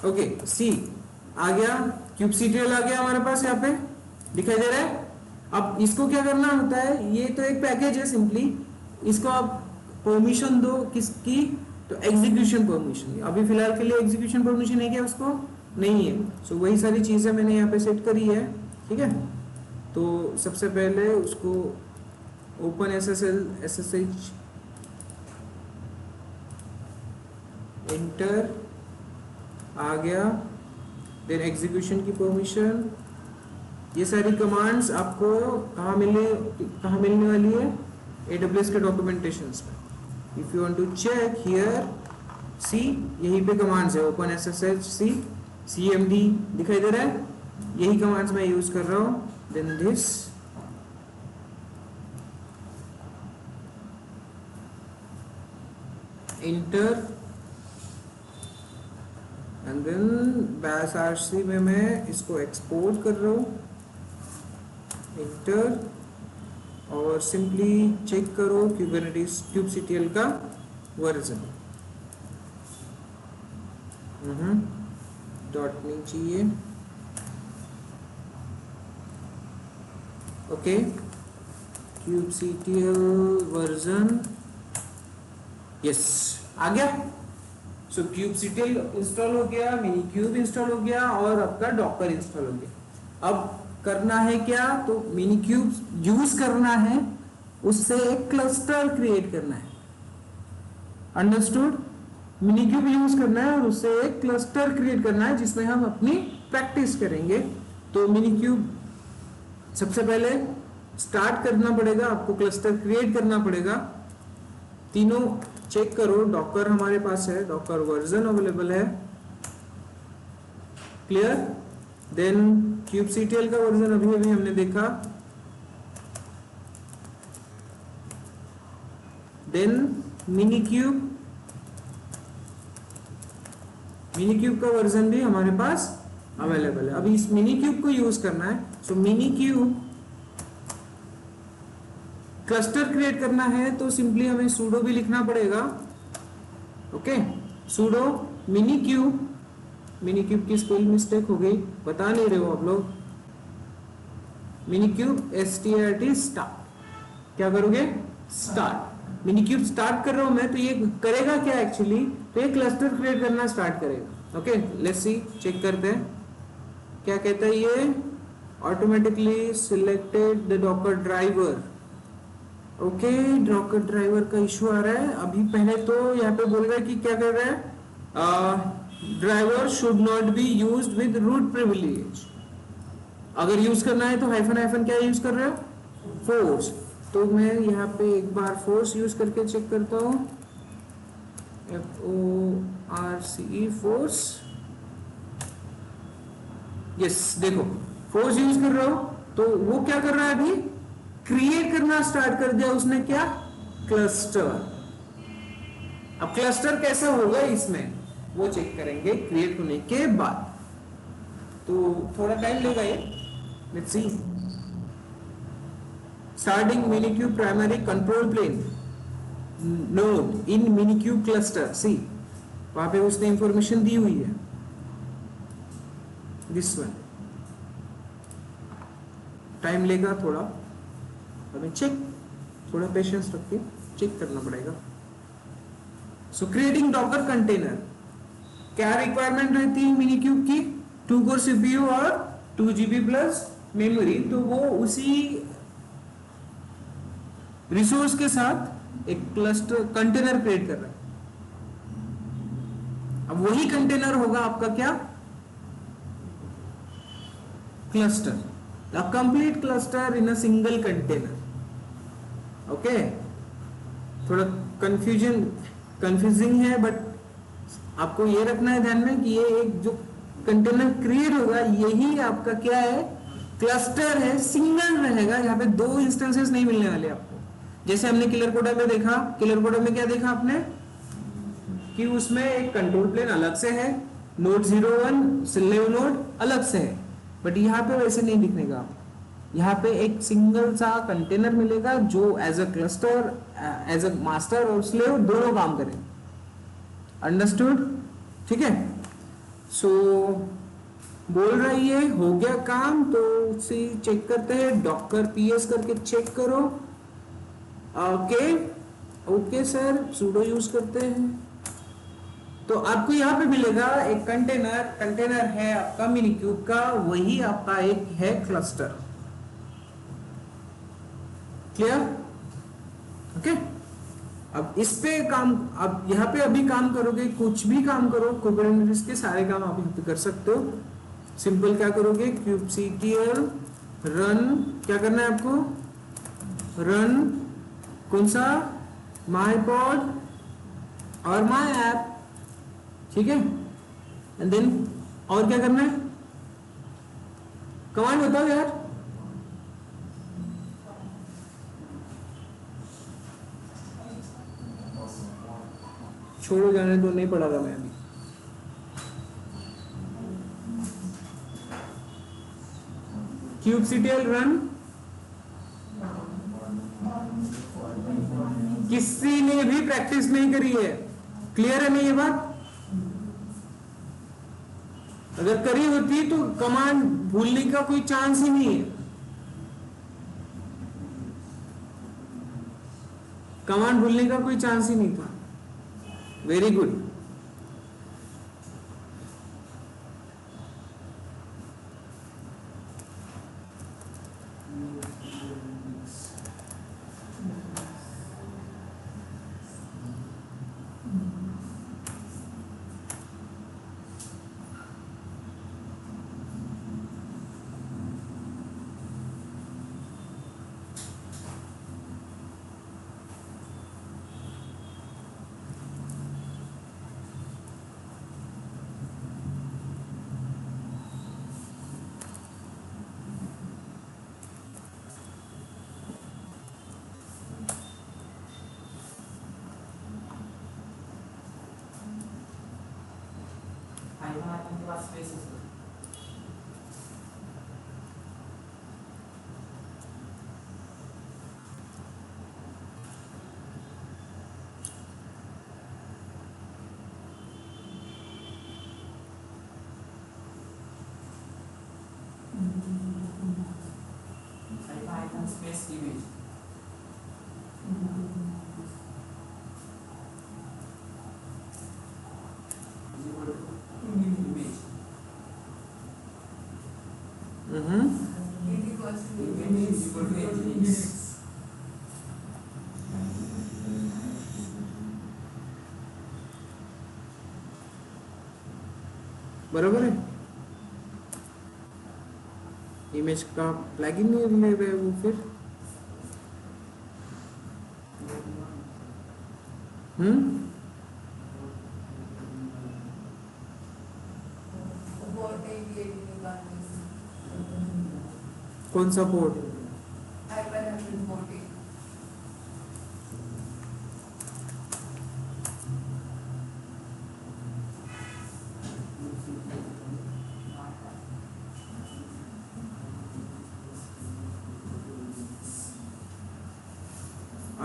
ओके सी आ गया, क्यूबसीटीएल आ गया हमारे पास, यहाँ पे दिखाई दे रहा है। अब इसको क्या करना होता है, ये तो एक पैकेज है सिंपली, इसको आप परमिशन दो किसकी, तो एग्जीक्यूशन परमिशन। अभी फिलहाल के लिए एग्जीक्यूशन परमिशन है क्या उसको, नहीं है। सो वही सारी चीजें मैंने यहाँ पे सेट करी है, ठीक है। तो सबसे पहले उसको ओपन एसएसएल एसएसएच एंटर आ गया, देन एग्जीक्यूशन की परमिशन। ये सारी कमांड्स आपको कहाँ मिलने वाली है, AWS के डॉक्यूमेंटेशंस में। If you want to check here see, यहीं पे कमांड्स है, ओपन एसएसएच सी cmd दिखाई दे रहा है, यही कमांड्स मैं यूज कर रहा हूँ। Then this enter and then bash RC में मैं इसको एक्सपोर्ट कर रहा हूँ, इंटर, और सिंपली चेक करो कुबरनेटिस kubectl का वर्जन। डॉट नहीं चाहिए, ओके, kubectl वर्जन, यस आ गया। सो kubectl इंस्टॉल हो गया, मिनीक्यूब इंस्टॉल हो गया, और आपका डॉकर इंस्टॉल हो गया। अब करना है क्या, तो मिनीक्यूब यूज करना है, उससे एक क्लस्टर क्रिएट करना है, अंडरस्टूड। मिनीक्यूब यूज करना है और उससे एक क्लस्टर क्रिएट करना है जिसमें हम अपनी प्रैक्टिस करेंगे। तो मिनीक्यूब सबसे पहले स्टार्ट करना पड़ेगा, आपको क्लस्टर क्रिएट करना पड़ेगा। तीनों चेक करो, डॉकर हमारे पास है, डॉकर वर्जन अवेलेबल है, क्लियर। देन kubectl का वर्जन अभी अभी हमने देखा, देन मिनीक्यूब का वर्जन भी हमारे पास अवेलेबल है। अभी इस मिनीक्यूब को यूज करना है। सो मिनीक्यूब क्लस्टर क्रिएट करना है तो सिंपली हमें sudo भी लिखना पड़ेगा, ओके, sudo मिनीक्यूब। मिनीक्यूब की स्पेल मिस्टेक हो गई, बता नहीं रहे हो आप लोग। मिनीक्यूब strt स्टार्ट, क्या करोगे, स्टार्ट। मिनीक्यूब स्टार्ट कर रहा हूं मैं, तो ये करेगा क्या एक्चुअली, तो ये क्लस्टर क्रिएट करना स्टार्ट करेगा। ओके, लेट्स सी, चेक करते हैं क्या कहता है ये। Automatically selected the Docker driver, okay, Docker driver का इशू आ रहा है। अभी पहले तो यहाँ पे बोल रहा है कि क्या कर रहा है, driver should not be used with root privilege. अगर यूज करना है तो हाइफन हाइफन क्या यूज कर रहा है, फोर्स। तो मैं यहाँ पे एक बार फोर्स यूज करके चेक करता हूँ, FORCE फोर्स, यस, देखो फोर्स यूज कर रहा हूं तो वो क्या कर रहा है, अभी क्रिएट करना स्टार्ट कर दिया उसने, क्या, क्लस्टर। अब क्लस्टर कैसा होगा इसमें वो चेक करेंगे क्रिएट होने के बाद, तो थोड़ा टाइम लेगा ये, let's see. Starting minikube primary control plane node in minikube cluster, see वहां पे उसने इंफॉर्मेशन दी हुई है, दिस वन। टाइम लेगा थोड़ा, हमें चेक, थोड़ा पेशेंस रख के चेक करना पड़ेगा। सो क्रिएटिंग डॉकर कंटेनर, क्या रिक्वायरमेंट रहती है मिनीक्यूब की, 2 कोर सीपीयू और 2 GB प्लस मेमोरी। तो वो उसी रिसोर्स के साथ एक क्लस्टर कंटेनर क्रिएट कर रहा है। अब वही कंटेनर होगा आपका क्या, cluster, the complete cluster in a single container. Okay, थोड़ा कंफ्यूजिंग है, बट आपको ये रखना है ध्यान में कि ये एक जो कंटेनर क्रिएट होगा यही आपका क्या है, क्लस्टर है, सिंगल रहेगा, यहाँ पे 2 इंस्टेंसेस नहीं मिलने वाले आपको। जैसे हमने किलर कोडा में देखा, किलर कोडा में क्या देखा आपने कि उसमें एक कंट्रोल प्लेन अलग से है, नोड 01 स्लेव नोड अलग से है, बट यहाँ पे वैसे नहीं दिखने का। यहाँ पे एक सिंगल सा कंटेनर मिलेगा जो as a cluster, as a master और स्लेव दोनों काम करें। अंडरस्टूड? ठीक है। सो बोल रही है हो गया काम, तो उसे चेक करते हैं, डॉकर पीएस करके चेक करो। Okay okay sir, sudo use करते हैं। तो आपको यहाँ पे मिलेगा एक कंटेनर, कंटेनर है आपका मिनी क्यूब का, वही आपका एक है क्लस्टर। क्लियर? ओके। अब इस पे काम, अब यहाँ पे अभी काम करोगे, कुछ भी काम करो कुबरनेटिस के सारे काम आप यहाँ पे कर सकते हो। सिंपल क्या करोगे, kubectl रन, क्या करना है आपको, रन कौन सा, mypod और my app, ठीक है। एंड देन और क्या करना है, कमांड बताओ यार। छोड़ो जाने दो, नहीं पढ़ा था मैं अभी। kubectl रन, किसी ने भी प्रैक्टिस नहीं करी है, क्लियर है नहीं ये बात? अगर करी होती तो कमांड भूलने का कोई चांस ही नहीं है। कमांड भूलने का कोई चांस ही नहीं था। Very good. Space image. Image. Image is equal to Nginx. बराबर है। इमेज का प्लगइन नहीं ले रहे वो फिर, कौन सा port?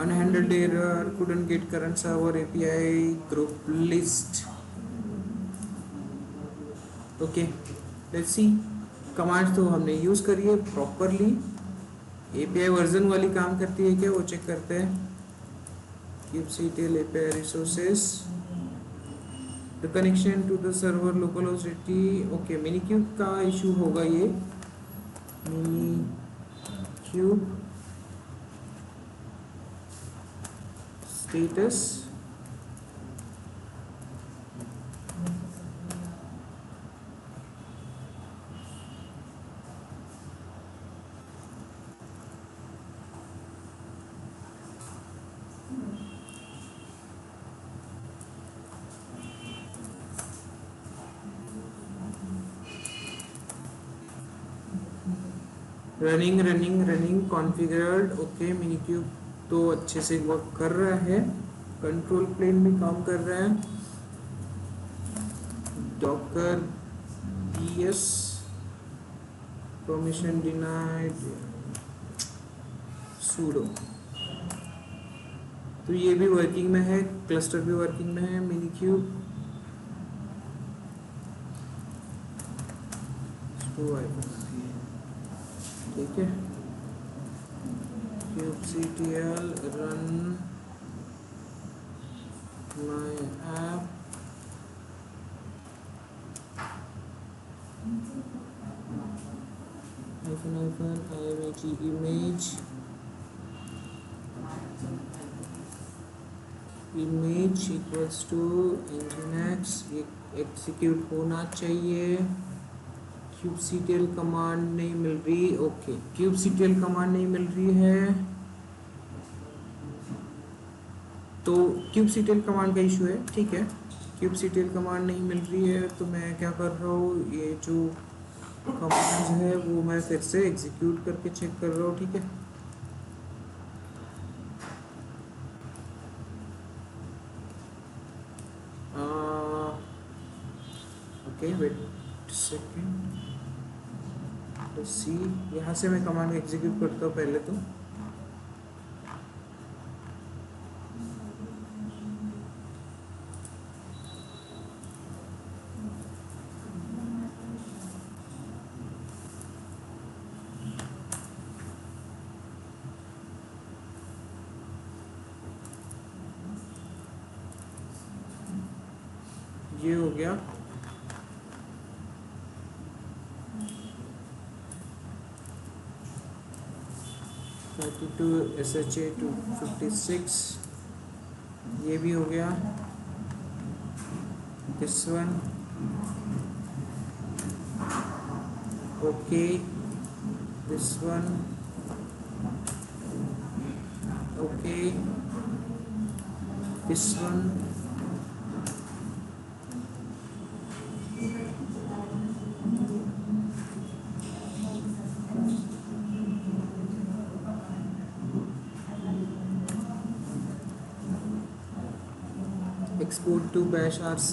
Unhandled error, couldn't get current server API group list. Okay, let's see. Commands तो हमने यूज करी है प्रॉपरली। API वर्जन वाली काम करती है क्या, वो चेक करते हैं। kubectl API resources, the connection to the server localhost 80. Okay, minikube का इशू होगा ये, minikube status running configured. Okay, minikube तो अच्छे से वर्क कर रहा है, कंट्रोल प्लेन भी काम कर रहा है। Docker PS permission denied sudo। तो ये भी वर्किंग में है, क्लस्टर भी वर्किंग में है, मिनी क्यूब ठीक है। kubectl run my app image equals to nginx, ये एग्जीक्यूट होना चाहिए। kubectl कमांड नहीं मिल रही, ओके kubectl कमांड नहीं मिल रही है तो kubectl कमांड का इशू है, ठीक है। kubectl कमांड नहीं मिल रही है तो मैं क्या कर रहा हूँ, ये जो कमांड्स है वो मैं फिर से एग्जीक्यूट करके चेक कर रहा हूँ, ठीक है। ओके वेट सेकेंड, सी यहाँ से मैं कमांड एग्जीक्यूट करता हूँ पहले तो। ये हो गया, SHA 256, ये भी हो गया, this one okay, this one okay, this one export to bash rc,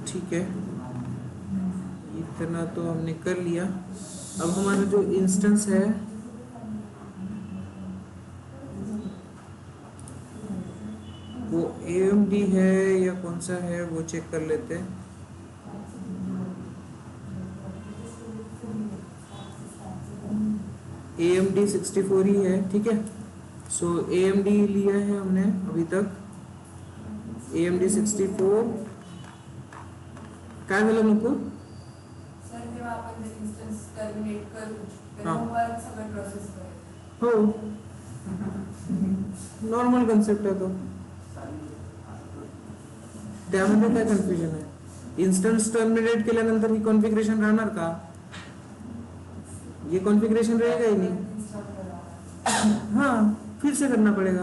ठीक है। इतना तो हमने कर लिया। अब हमारा जो इंस्टेंस है वो AMD है या कौन सा है वो चेक कर लेते हैं। AMD 64 ही है, ठीक है। सो AMD लिया है हमने अभी तक, AMD 64 काय झालं नको सर जेव्हा आपण ते इन्स्टन्स टर्मिनेट करू तेव्हा हां. मोबाईल सगळं प्रोसेस करेल। हो नॉर्मल कन्सेप्ट आहे तो, त्यामध्ये काय कन्फ्युजन आहे। इन्स्टन्स टर्मिनेट केल्यानंतर ही कॉन्फिगरेशन राहणार का, ये कॉन्फ़िगरेशन रहेगा ही नहीं। इंस्टॉल करा। हाँ फिर से करना पड़ेगा,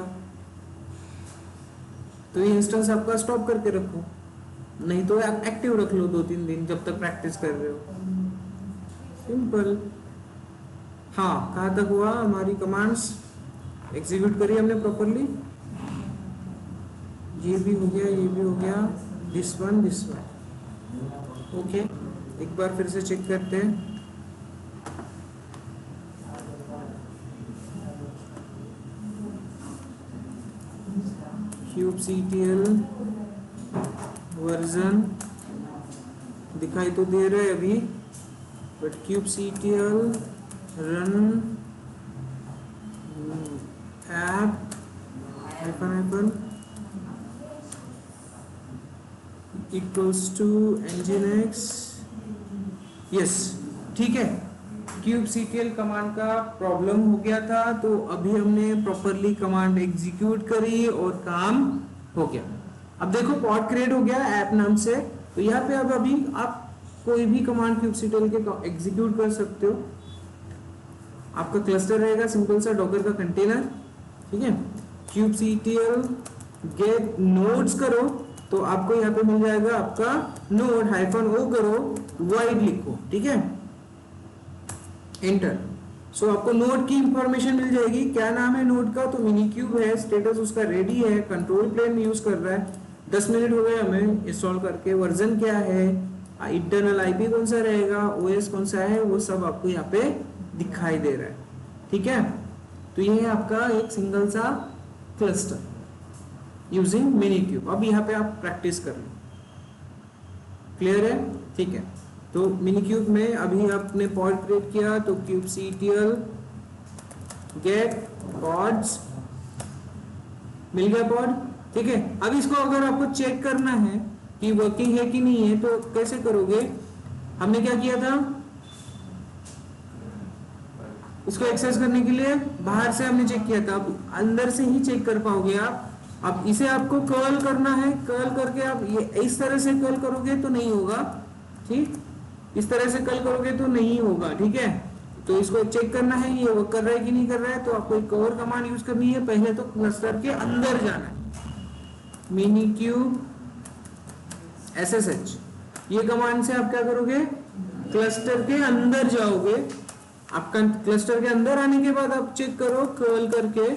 तो ये इंस्टेंस आपका स्टॉप करके रखो, नहीं तो आप एक्टिव रख लो 2-3 दिन जब तक प्रैक्टिस कर रहे हो, सिंपल। हाँ कहाँ तक हुआ, हमारी कमांड्स एग्जीक्यूट करी हमने प्रॉपरली, ये भी हो गया, ये भी हो गया, दिस वन ओके। एक बार फिर से चेक करते हैं। kubectl वर्जन दिखाई तो दे रहा है अभी, but kubectl run app hyphen equals to nginx, yes ठीक है। kubectl कमांड का प्रॉब्लम हो गया था तो अभी हमने प्रॉपरली कमांड एग्जीक्यूट करी और काम हो गया। अब देखो पॉड क्रिएट हो गया ऐप नाम से, तो यहाँ पे अब अभी आप कोई भी कमांड kubectl के एग्जीक्यूट कर सकते हो। आपका क्लस्टर रहेगा सिंपल सा डॉकर का कंटेनर, ठीक है। kubectl गेट नोड्स करो तो आपको यहाँ पे मिल जाएगा आपका नोड -o करो, वाइड लिखो, ठीक है, एंटर। सो आपको नोड की इंफॉर्मेशन मिल जाएगी। क्या नाम है नोड का, तो मिनी क्यूब है, स्टेटस उसका रेडी है, कंट्रोल प्लेन में यूज कर रहा है, 10 मिनट हो गए हमें इंस्टॉल करके। वर्जन क्या है, इंटरनल आईपी कौन सा रहेगा, ओएस कौन सा है, वो सब आपको यहाँ पे दिखाई दे रहा है। ठीक है, तो ये है आपका एक सिंगल सा क्लस्टर यूजिंग मिनीक्यूब। अब यहाँ पे आप प्रैक्टिस कर लो। क्लियर है? ठीक है, तो मिनीक्यूब में अभी आपने पॉड क्रिएट किया तो kubectl गेट पॉड्स मिल गया पॉड। ठीक है, अब इसको अगर आपको चेक करना है कि वर्किंग है कि नहीं है तो कैसे करोगे? हमने क्या किया था, इसको एक्सेस करने के लिए बाहर से हमने चेक किया था, अब अंदर से ही चेक कर पाओगे आप। अब इसे आपको कर्ल करना है, कर्ल करके आप ये इस तरह से कर्ल करोगे तो नहीं होगा। ठीक, इस तरह से कर्ल करोगे तो नहीं होगा। ठीक है, तो इसको चेक करना है ये वर्क कर रहा है कि नहीं कर रहा है, तो आपको एक और कमांड यूज करनी है। पहले तो क्लस्टर के अंदर जाना है, मिनीक्यूब SSH, ये कमांड से आप क्या करोगे, क्लस्टर के अंदर जाओगे। आपका क्लस्टर के अंदर आने के बाद आप चेक करो कर्ल करके,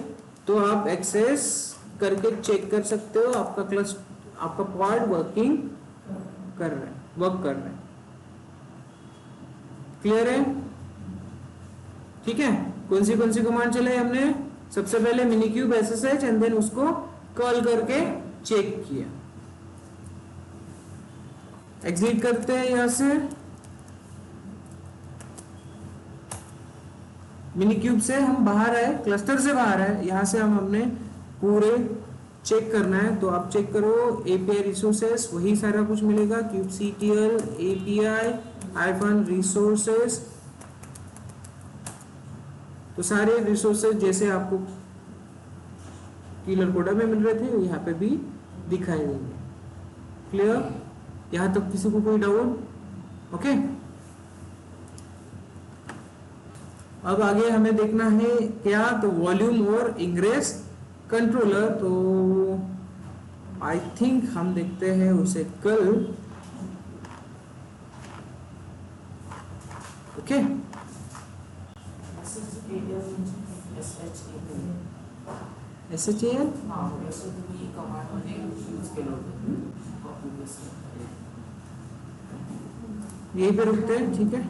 तो आप एक्सेस करके चेक कर सकते हो आपका क्लस्टर, आपका पॉड वर्किंग कर रहा है, वर्क कर रहा है। क्लियर है? ठीक है, कौन सी कमांड चलाई हमने? सबसे पहले मिनीक्यूब SSH एंड देन उसको कर्ल करके चेक किया। एग्जिट करते हैं यहां से, मिनीक्यूब से हम बाहर आए, क्लस्टर से बाहर आए, यहां से हम हमने पूरे चेक करना है। तो आप चेक करो API रिसोर्सेस, वही सारा कुछ मिलेगा, kubectl API -resources, तो सारे रिसोर्सेज जैसे आपको कीलर कोडा में मिल रहे थे यहाँ पे भी दिखाई देंगे। क्लियर? यहाँ तक किसी को कोई डाउट? ओके, अब आगे हमें देखना है क्या, तो वॉल्यूम और इंग्रेस कंट्रोलर। तो आई थिंक हम देखते हैं उसे कल। ओके, SHAL यहीं पे रुकते हैं। ठीक है।